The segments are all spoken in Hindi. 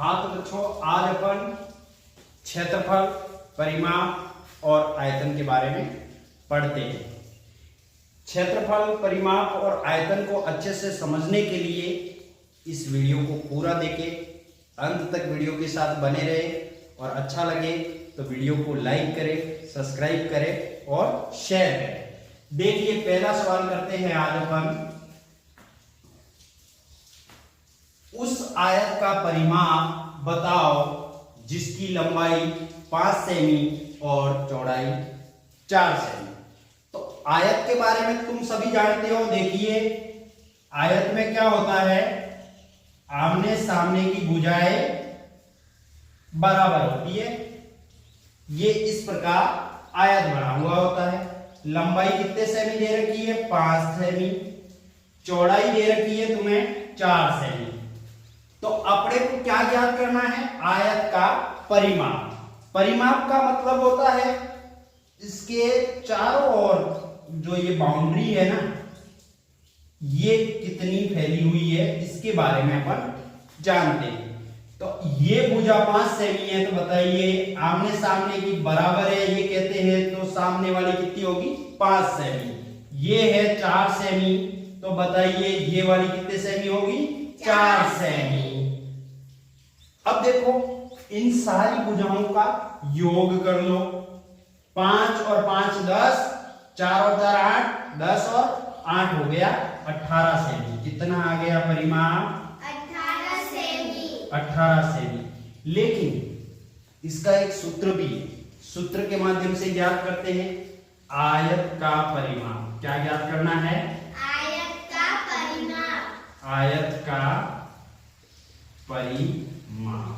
हाँ तो बच्चों, आज अपन क्षेत्रफल, परिमाप और आयतन के बारे में पढ़ते हैं। क्षेत्रफल, परिमाप और आयतन को अच्छे से समझने के लिए इस वीडियो को पूरा देखें, अंत तक वीडियो के साथ बने रहे और अच्छा लगे तो वीडियो को लाइक करें, सब्सक्राइब करें और शेयर करें। देखिए, पहला सवाल करते हैं आज अपन। उस आयत का परिमाप बताओ जिसकी लंबाई 5 सेमी और चौड़ाई 4 सेमी। तो आयत के बारे में तुम सभी जानते हो। देखिए, आयत में क्या होता है, आमने सामने की भुजाएं बराबर होती है। ये इस प्रकार आयत बना हुआ होता है। लंबाई कितने सेमी दे रखी है, 5 सेमी। चौड़ाई दे रखी है तुम्हें 4 सेमी। तो अपने को क्या ज्ञात करना है, आयत का परिमाप। परिमाप का मतलब होता है इसके चारों ओर जो ये बाउंड्री है ना, ये कितनी फैली हुई है, इसके बारे में अपन जानते हैं। तो ये भुजा 5 सेमी है, तो बताइए आमने सामने की बराबर है ये कहते हैं, तो सामने वाली कितनी होगी, 5 सेमी। ये है 4 सेमी, तो बताइए ये वाली कितने सेमी होगी, 4 सेमी। अब देखो, इन सारी भुजाओं का योग कर लो। 5 और 5 10, 4 और 4 8, 10 और 8 हो गया 18 सेमी। कितना आ गया परिमाप, 18 सेमी। 18 सेमी। लेकिन इसका एक सूत्र भी है, सूत्र के माध्यम से ज्ञात करते हैं आयत का परिमाप। क्या ज्ञात करना है, आयत का परिमाप। आयत का परिमाप।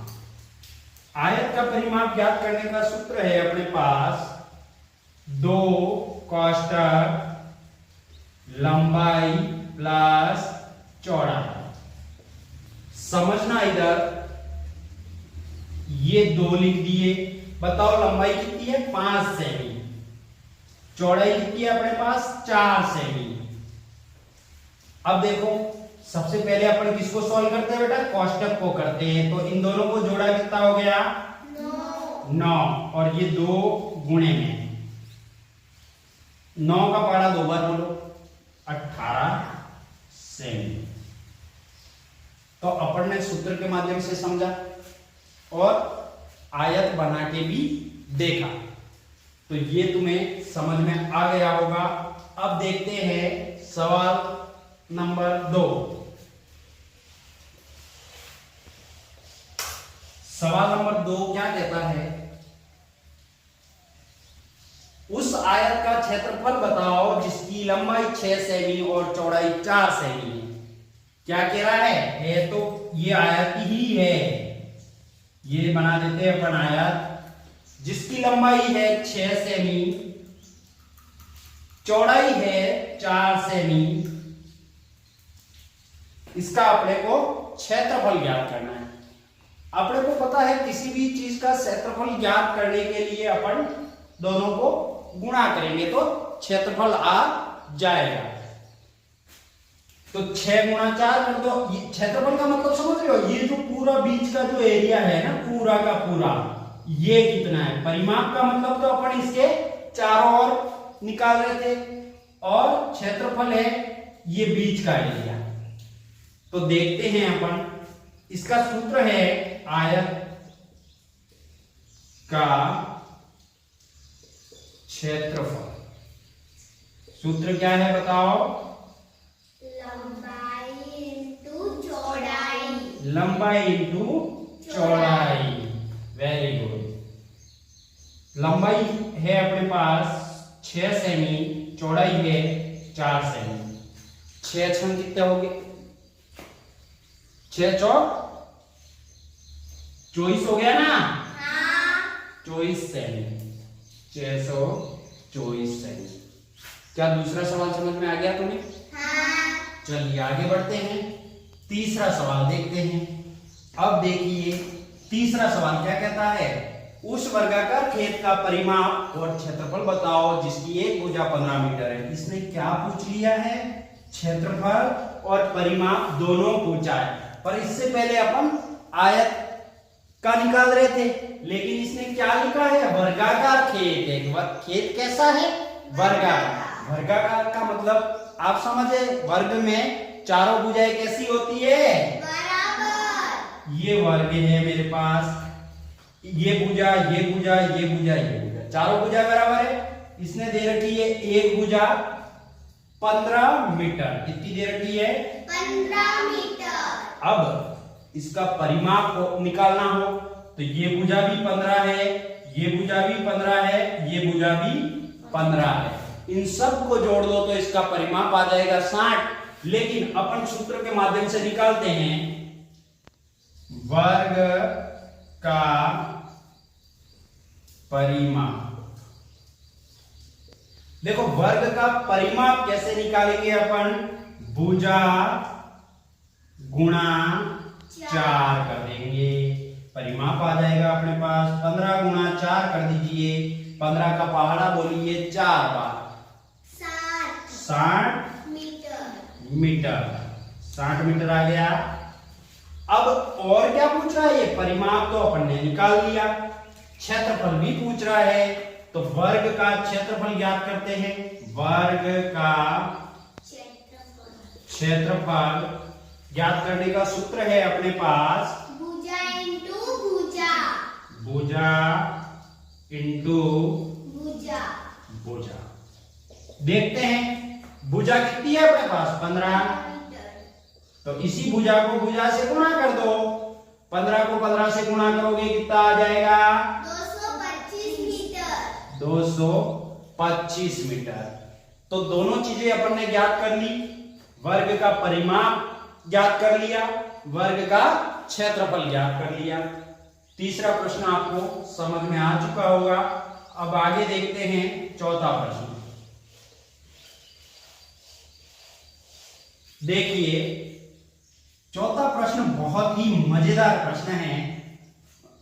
आयत का परिमाप ज्ञात करने का सूत्र है अपने पास 2 कोष्ठक लंबाई प्लस चौड़ाई। समझना, इधर ये 2 लिख दिए। बताओ लंबाई कितनी है, 5 सेमी। चौड़ाई कितनी है अपने पास, 4 सेमी। अब देखो, सबसे पहले अपन किसको सॉल्व करते हैं बेटा, कोष्ठक को करते हैं। तो इन दोनों को जोड़ा कितना हो गया, 9। और ये 2 गुणे में 9 का पहाड़ा 2 बार बोलो, 18 सेमी। तो अपन ने सूत्र के माध्यम से समझा और आयत बना के भी देखा, तो ये तुम्हें समझ में आ गया होगा। अब देखते हैं सवाल नंबर 2। सवाल नंबर 2 क्या कहता है, उस आयत का क्षेत्रफल बताओ जिसकी लंबाई 6 सेमी और चौड़ाई 4 सेमी है। क्या कह रहा है तो ये आयत ही है, ये बना देते हैं अपन आयत जिसकी लंबाई है 6 सेमी, चौड़ाई है 4 सेमी। इसका अपने को क्षेत्रफल ज्ञात करना है। अपने को पता है किसी भी चीज का क्षेत्रफल ज्ञात करने के लिए अपन दोनों को गुणा करेंगे तो क्षेत्रफल आ जाएगा। तो 6 गुणा 4 कर दो। क्षेत्रफल का मतलब समझ रहे हो, ये जो पूरा बीच का जो एरिया है ना, पूरा का पूरा, ये कितना है। परिमाप का मतलब तो अपन इसके चारों ओर निकाल रहे थे, और क्षेत्रफल है ये बीच का एरिया। तो देखते हैं अपन, इसका सूत्र है आयत का क्षेत्रफल। सूत्र क्या है बताओ, लंबाई इंटू चौड़ाई। लंबाई इंटू चौड़ाई। Very good. लंबाई है अपने पास 6 सेमी, चौड़ाई है 4 सेमी। 6 छन कितने हो गए, 6 चौक 24 हो गया ना। हाँ। 24 सेमी, 624 सेमी। क्या दूसरा सवाल समझ में आ गया तुम्हें? हाँ। चलिए आगे बढ़ते हैं, तीसरा सवाल देखते हैं। अब देखिए, तीसरा सवाल क्या कहता है, उस वर्गाकार खेत का परिमाप और क्षेत्रफल बताओ जिसकी एक भुजा 15 मीटर है। इसने क्या पूछ लिया है, क्षेत्रफल और परिमाप दोनों पूछा है। पर इससे पहले अपन आयत का निकाल रहे थे, लेकिन इसने क्या लिखा है, वर्गाकार खेत है। खेत कैसा है, वर्गाकार। वर्गाकार का मतलब आप समझे, वर्ग में चारों भुजाएं कैसी होती है, बराबर। ये वर्ग है मेरे पास, ये भुजा, ये भुजा, ये भुजा, ये भुजा, चारों भुजा बराबर है। इसने दे रखी है एक भुजा 15 मीटर, कितनी दे रखी है, 15 मीटर। अब इसका परिमाप को निकालना हो तो ये भुजा भी 15 है, ये भुजा भी 15 है, ये भुजा भी 15 है। इन सब को जोड़ दो तो इसका परिमाप आ जाएगा 60। लेकिन अपन सूत्र के माध्यम से निकालते हैं, वर्ग का परिमाप। देखो वर्ग का परिमाप कैसे निकालेंगे अपन, भुजा गुणा 4 कर देंगे, परिमाप आ जाएगा अपने पास। 15 गुणा 4 कर दीजिए, 15 का पहाड़ा बोलिए 4 बार, 60 मीटर, 60 मीटर आ गया। अब और क्या पूछ रहा है, ये परिमाप तो अपन ने निकाल लिया, क्षेत्रफल भी पूछ रहा है, तो वर्ग का क्षेत्रफल ज्ञात करते हैं। वर्ग का क्षेत्रफल ज्ञात करने का सूत्र है अपने पास, भुजा इंटू भुजा, भुजा इंटू भुजा। भुजा। देखते हैं भुजा कितनी है अपने पास, 15, तो इसी भुजा को भुजा से गुणा कर दो। 15 को 15 से गुणा करोगे कितना आ जाएगा, 225 मीटर। 225 मीटर। तो दोनों चीजें अपन ने ज्ञात कर ली, वर्ग का परिमाप ज्ञात कर लिया, वर्ग का क्षेत्रफल ज्ञात कर लिया। तीसरा प्रश्न आपको समझ में आ चुका होगा। अब आगे देखते हैं चौथा प्रश्न। देखिए चौथा प्रश्न बहुत ही मजेदार प्रश्न है।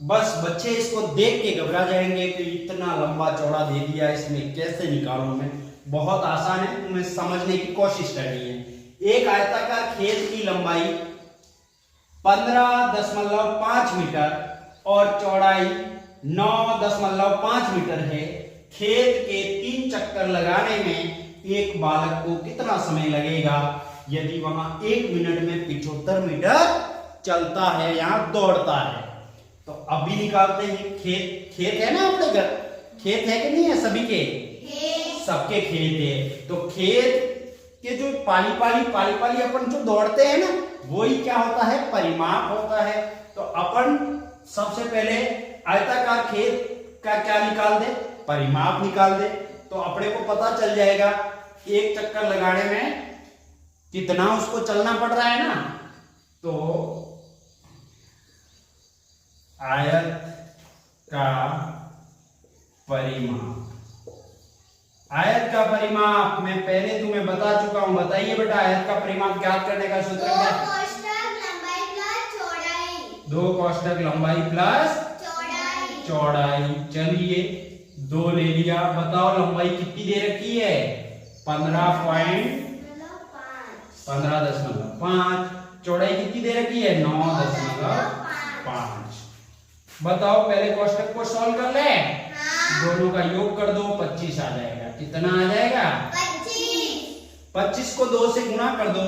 बस बच्चे इसको देख के घबरा जाएंगे कि इतना लंबा चौड़ा दे दिया, इसमें कैसे निकालूं मैं। बहुत आसान है, तुम्हें समझने की कोशिश करनी है। एक आयताकार खेत की लंबाई 15.5 मीटर और चौड़ाई 9.5 मीटर है। खेत के 3 चक्कर लगाने में एक बालक को कितना समय लगेगा यदि वहां 1 मिनट में 75 मीटर चलता है या दौड़ता है। तो अभी निकालते हैं। खेत है ना अपने घर, खेत है कि नहीं है, सभी के, सबके खेत है। तो खेत के जो पाली अपन जो दौड़ते हैं ना, वही क्या होता है, परिमाप होता है। तो अपन सबसे पहले आयताकार खेत का क्या निकाल दे, परिमाप निकाल दे। तो अपने को पता चल जाएगा एक चक्कर लगाने में कितना उसको चलना पड़ रहा है ना। तो आयत का परिमाप, आयत का परिमाप मैं पहले तुम्हें बता चुका हूं। बताइए बेटा, आयत का परिमाप ज्ञात करने का सूत्र क्या है, 2 कोष्ठक लंबाई प्लस चौड़ाई। 2 कोष्ठक लंबाई प्लस चौड़ाई। चलिए 2 ले लिया। बताओ लंबाई कितनी दे रखी है, 15.5। चौड़ाई कितनी दे रखी है, 9.5। बताओ पहले कोष्ठक को सॉल्व कर ले, दोनों का योग कर दो, 25 आ जाएगा। कितना आ जाएगा, 25 को 2 से गुणा कर दो,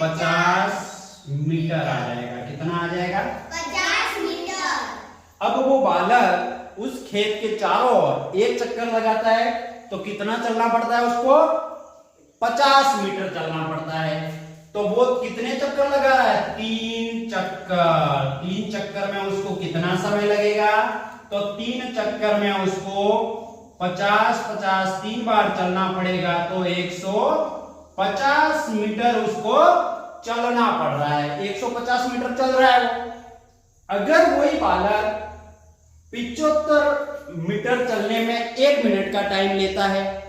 50 मीटर आ जाएगा। कितना आ जाएगा, 50 मीटर। अब वो बालक उस खेत के चारों ओर एक चक्कर लगाता है तो कितना चलना पड़ता है उसको, 50 मीटर चलना पड़ता है। तो वो कितने चक्कर लगा रहा है, 3 चक्कर। 3 चक्कर में उसको कितना समय लगेगा, तो 3 चक्कर में उसको 50 3 बार चलना पड़ेगा। तो 150 मीटर उसको चलना पड़ रहा है। 150 मीटर चल रहा है वो। अगर वही बालक 75 मीटर चलने में 1 मिनट का टाइम लेता है,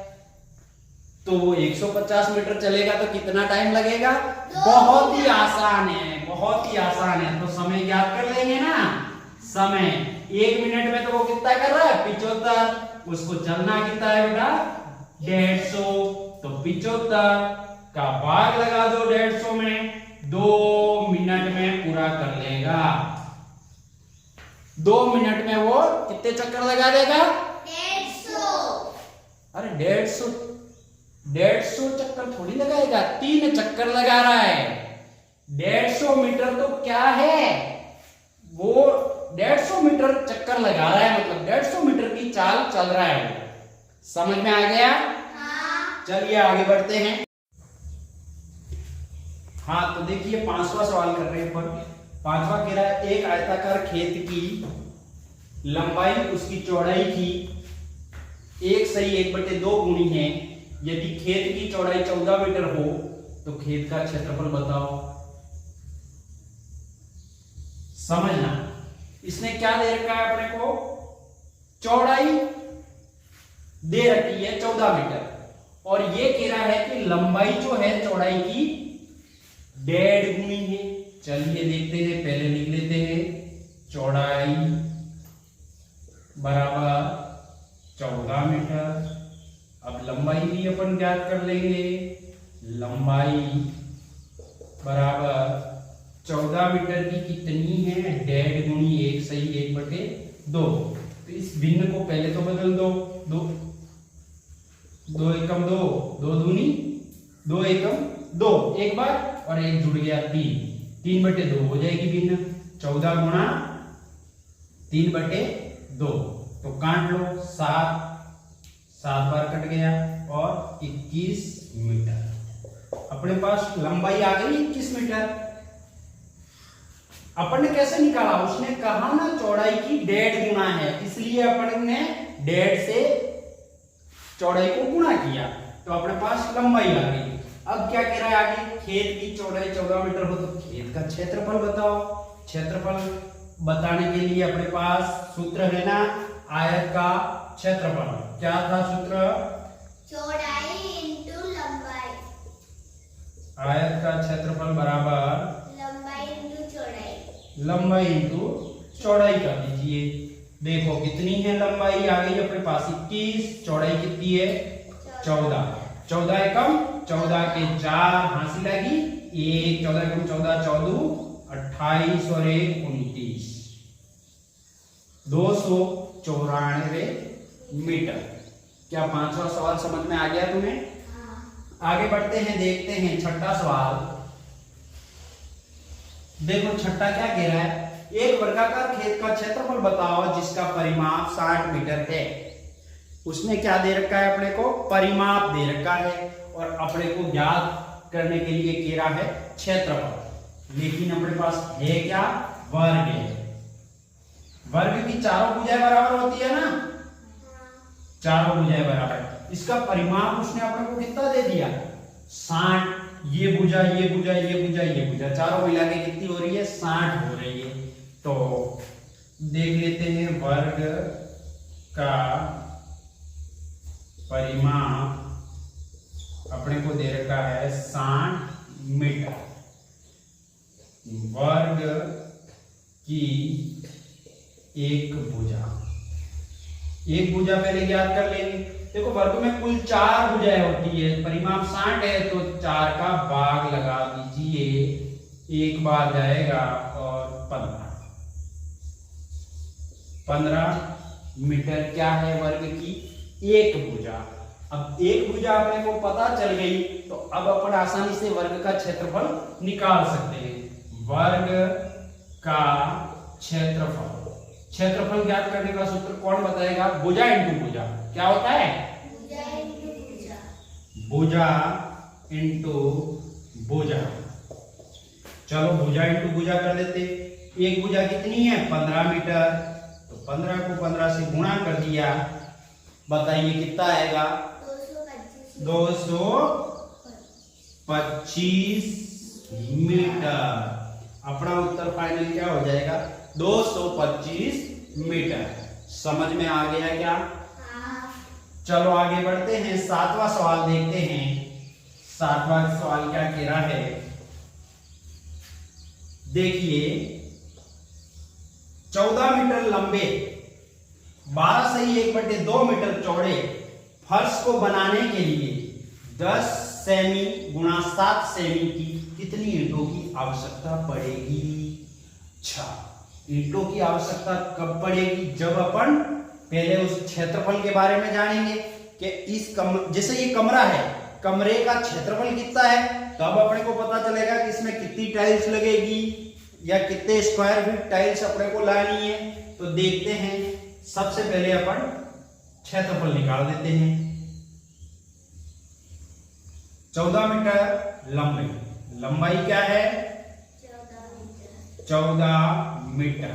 तो वो 150 मीटर चलेगा तो कितना टाइम लगेगा, बहुत ही आसान है, बहुत ही आसान है। तो समय ज्ञात कर लेंगे ना, समय 1 मिनट में तो वो कितना कर रहा है, 75। उसको चलना कितना है बेटा, 150। तो 75 का भाग लगा दो 150 में, 2 मिनट में पूरा कर लेगा। 2 कितने चक्कर लगा देगा? 150। अरे 150 चक्कर थोड़ी लगाएगा, 3 चक्कर लगा रहा है। 150 मीटर तो क्या है, वो 150 मीटर चक्कर लगा रहा है, मतलब 150 मीटर की चाल चल रहा है। समझ में आ गया? हाँ। चलिए आगे बढ़ते हैं। हाँ तो देखिए 5वां सवाल कर रहे हैं पर 5वां कह रहा है एक आयताकार खेत की लंबाई उसकी चौड़ाई की 1/1/2 गुनी है। यदि खेत की चौड़ाई 14 मीटर हो तो खेत का क्षेत्रफल बताओ। समझना, इसने क्या दे रखा है अपने को, चौड़ाई दे रखी है 14 मीटर और ये कह रहा है कि लंबाई जो है चौड़ाई की 1.5 गुनी है। चलिए देखते हैं, पहले लिख लेते हैं चौड़ाई बराबर 14 मीटर। अब लंबाई भी अपन ज्ञात कर लेंगे, लंबाई बराबर 14 मीटर की कितनी है, 1.5 गुनी 1/1/2। तो इस भिन्न को पहले तो बदल दो, 2 एकम 2, 2 दूनी 2 एकम 2, एक बार और एक जुड़ गया 3/2 हो जाएगी भिन्न। 14 गुणा 3/2 तो काट लो, 7 बार कट गया और 21 मीटर। अपने पास लंबाई आ गई 21 मीटर। अपन ने कैसे निकाला, उसने कहा ना चौड़ाई की 1.5 गुना है, इसलिए अपन ने 1.5 से चौड़ाई को गुणा किया तो अपने पास लंबाई आ गई। अब क्या कह रहा है आगे, खेत की चौड़ाई 14 मीटर हो तो खेत का क्षेत्रफल बताओ। क्षेत्रफल बताने के लिए अपने पास सूत्र है ना, आयत का क्षेत्रफल। क्या था सूत्र, चौड़ाई इंटू लंबाई। आयत का क्षेत्रफल बराबर लंबाई इंटू चौड़ाई। लंबाई इंटू चौड़ाई कर दीजिए। देखो कितनी है लंबाई आ गई अपने पास 21, चौड़ाई कितनी है 14। 14 एकम 14 के 4 हासिल लगी 1, 14 एकम 14 14 28 और 1 29, 294 मीटर। क्या 5वां सवाल समझ में आ गया तुम्हें? हाँ। आगे बढ़ते हैं, देखते हैं 6ठा सवाल। देखो 6ठा क्या कह रहा है, एक वर्गाकार खेत का क्षेत्रफल बताओ जिसका परिमाप 60 मीटर है। उसने क्या दे रखा है अपने को, परिमाप दे रखा है और अपने को ज्ञात करने के लिए कह रहा है क्षेत्रफल। लेकिन अपने पास है क्या, वर्ग है। वर्ग की चारों भुजाएं बराबर होती है ना, चारों भुजाएं बराबर। इसका परिमाप उसने अपने को कितना दे दिया, 60। ये भुजा ये भुजा ये भुजा ये भुजा चारों मिला के कितनी हो रही है, 60 हो रही है। तो देख लेते हैं, वर्ग का परिमाप अपने को दे रखा है 60 मीटर। वर्ग की एक भुजा पहले ज्ञात कर लेंगे। देखो वर्ग में कुल 4 भुजाएं होती है, परिमाप 60 है तो 4 का भाग लगा दीजिए, एक बार जाएगा और 15 मीटर क्या है वर्ग की एक भुजा। अब एक भुजा अपने को पता चल गई तो अब अपन आसानी से वर्ग का क्षेत्रफल निकाल सकते हैं। वर्ग का क्षेत्रफल ज्ञात करने का सूत्र कौन बताएगा, भुजा इंटू भुजा। क्या होता है, भुजा इंटू भुजा। भुजा इंटू भुजा। चलो भुजा इंटू भुजा कर देते। एक भुजा कितनी है, 15 मीटर। तो 15 को 15 से गुणा कर दिया, बताइए कितना आएगा, 225 मीटर। अपना उत्तर फाइनल क्या हो जाएगा, 225 मीटर। समझ में आ गया क्या? हाँ। चलो आगे बढ़ते हैं, 7वां सवाल देखते हैं। 7वां सवाल क्या कह रहा है, देखिए 14 मीटर लंबे 12/1/2 मीटर चौड़े फर्श को बनाने के लिए 10 सेमी गुणा 7 सेमी की कितनी ईंटों की आवश्यकता पड़ेगी। अच्छा, ईंटों की आवश्यकता कब पड़ेगी, जब अपन पहले उस क्षेत्रफल के बारे में जानेंगे कि जैसे ये कमरा है, कमरे का क्षेत्रफल कितना है, तो अब अपने को पता चलेगा कि इसमें कितनी टाइल्स लगेगी या कितने स्क्वायर फीट टाइल्स अपने को लानी है। तो देखते हैं, सबसे पहले अपन क्षेत्रफल निकाल देते हैं। 14 मीटर लंबाई क्या है? 14 मीटर।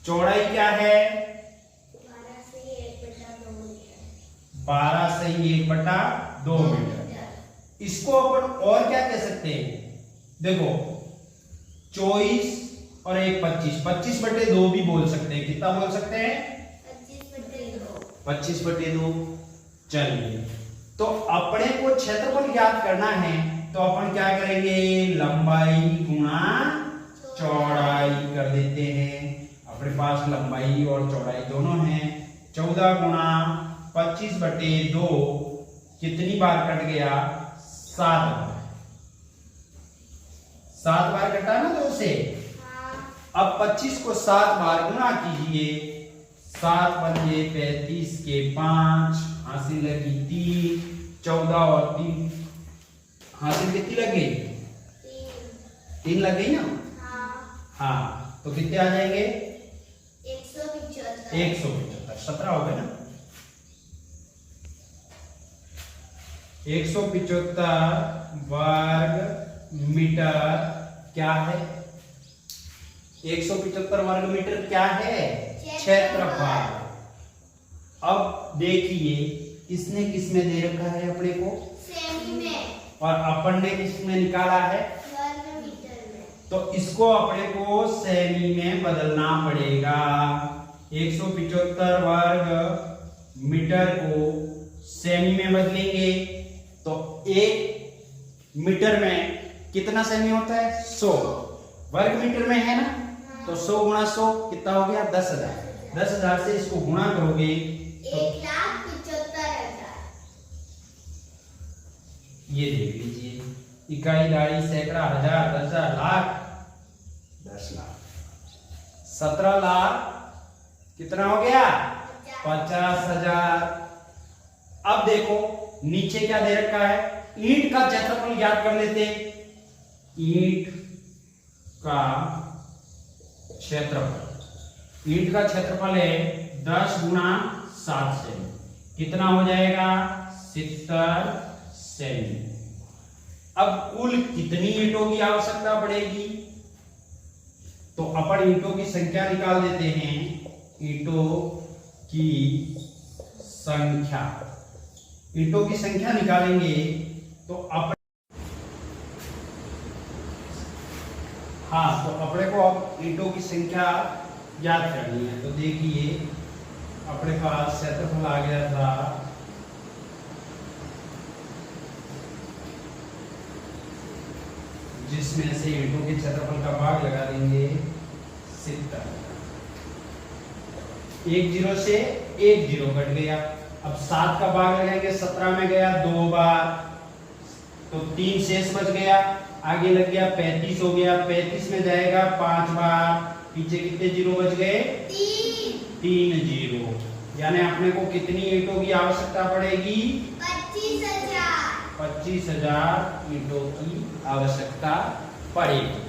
चौड़ाई क्या है? 12 से 1/2 मीटर। इसको अपन और क्या कह सकते हैं? देखो 24 और 1 25, 25/2 भी बोल सकते हैं। कितना बोल सकते हैं? 25/2। चलिए, तो अपने को क्षेत्रफल ज्ञात करना है, तो अपन क्या करेंगे? लंबाई गुणा चौड़ाई कर देते हैं। अपने पास लंबाई और चौड़ाई दोनों हैं। 14 गुणा 25/2 कितनी बार कट गया? 7 बार। 7 बार कटा ना 2 से। अब 25 को 7 बार गुणा कीजिए। 7 पंजे 35 के 5, हासिल लगी 3, 14 और 3 हासिल कितनी लग गई? 3 लग गई ना। हाँ, तो कितने आ जाएंगे? 175। 17 हो गए ना। 175 वर्ग मीटर क्या है? 175 वर्ग मीटर क्या है? क्षेत्रफल। अब देखिए, किसने किसमें दे रखा है अपने को? सेमी में। और अपन ने किसमें निकाला है? वर्ग मीटर में। तो इसको अपने को सेमी में बदलना पड़ेगा। 175 वर्ग मीटर को सेमी में बदलेंगे तो 1 मीटर में कितना सेमी होता है? 100। वर्ग मीटर में है ना, तो 100 गुणा 100 कितना हो गया? 10,000। 10,000 से इसको गुणा करोगे तो 1,75,000। ये देख लीजिए, इकाई, दाई, सैकड़ा, हजार, 10,000, लाख, 10 लाख, 17 लाख कितना हो गया? 50,000। अब देखो नीचे क्या दे रखा है? ईंट का क्षेत्रफल ज्ञात कर लेते। ईंट का क्षेत्रफल, ईंट का क्षेत्रफल है 10 गुणा 7 सेमी। कितना हो जाएगा? 70 सेमी। अब कुल कितनी ईंटों की आवश्यकता पड़ेगी? तो अपन ईंटों की संख्या निकाल देते हैं। ईंटों की संख्या, ईंटों की संख्या निकालेंगे तो अपन तो अपने को अब ईंटों की संख्या याद करनी है। तो देखिए, अपने पास क्षेत्रफल आ गया था जिसमें से ईंटों के क्षेत्रफल का भाग लगा देंगे 70। 1 0 से 1 0 कट गया। अब 7 का भाग लगाएंगे, 17 में गया 2 बार, तो 3 शेष बच गया। आगे लग गया 35 हो गया, 35 में जाएगा 5 बार, पीछे कितने जीरो बच गए? 3 जीरो। यानी अपने को कितनी ईंटों की आवश्यकता पड़ेगी? 25,000। 25,000 ईंटों की आवश्यकता पड़ेगी।